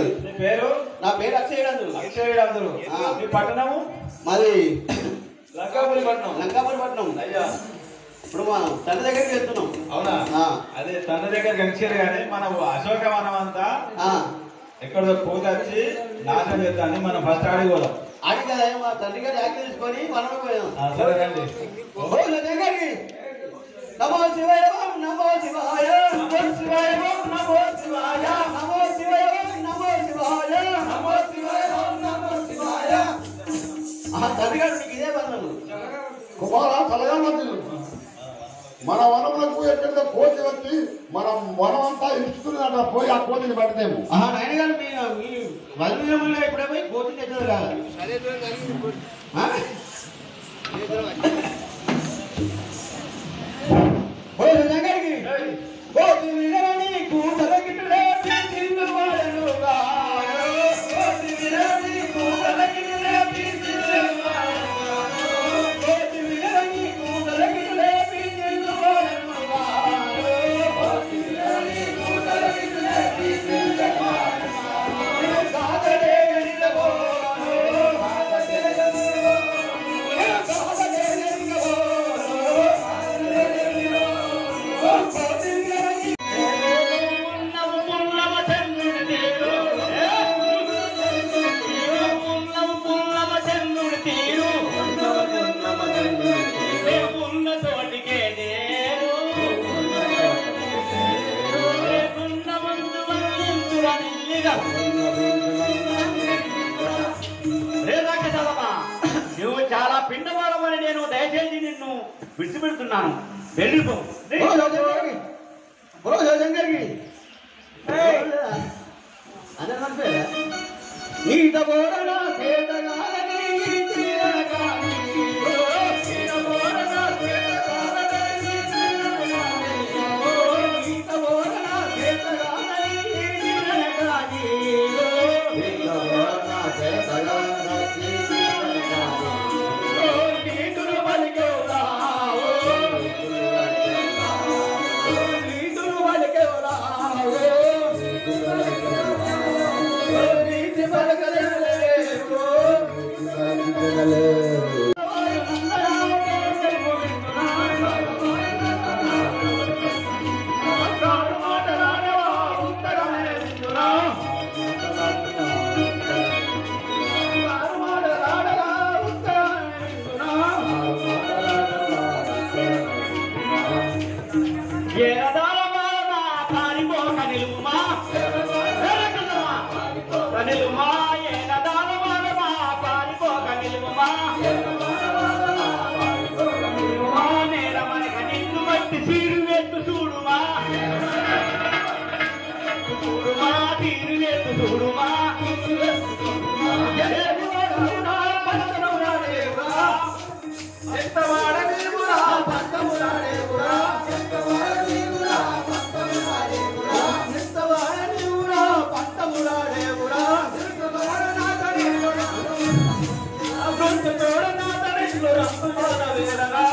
ఉన్నది. నీ పేరు? నా పేరు అక్షయుడు. అక్షయుడు. మీ పట్టణము? మాది లంకాపురి పట్టణం. లంకాపురి పట్టణం. అయ్యా ఇప్పుడు మా తండ్రి దగ్గరికి వెళ్తున్నాం. అవునా? అదే తండ్రి దగ్గర కలిసారు కానీ మన అశోకవనం అంతా ఎక్కడో పూత వచ్చి నాశనం చేద్దాన్ని మనం ఫస్ట్ ఆడిపోదాం. ఆడి కదా మా తండ్రి గారు యాక్ట్ తీసుకొని మనం పోయాం. సరే రండి. నమో శివాయ నమో శివాయ నమో శివాయ నమో శివాయ నమో శివాయ నమో శివాయ నమో శివాయ నమో శివాయ. తండ్రి గారు నీకు ఇదే బంధము. కుమారా చల్లగా మన వనములకు ఎక్కడ కోతి వచ్చి మనం వనమంతా ఇస్తున్నట్టు పోయి ఆ కోతిని పడతాము. నాయన గారు మీ వల్లులో ఎప్పుడే పోయి కోతిని తెచ్చారు కదా. కోతి వినని కూతల గిట్టులే పీల్చిల్లు వాడనుగా. కోతి వినని కూతల గిట్టులే పీల్చిల్లు వాడనుగా. కోతి వినని కూతల గిట్టులే పీల్చిల్లు వాడనుగా. కోతి వినని కూతల గిట్టులే పీల్చిల్లు వాడనుగా. కాదడే నిలబోను కాదడే నువ్వు చాలా పిండవాడమని నేను దయచేసి నిన్ను విడిచిపెడుతున్నాను. వెళ్ళిపో. నీత బోరణ రంగు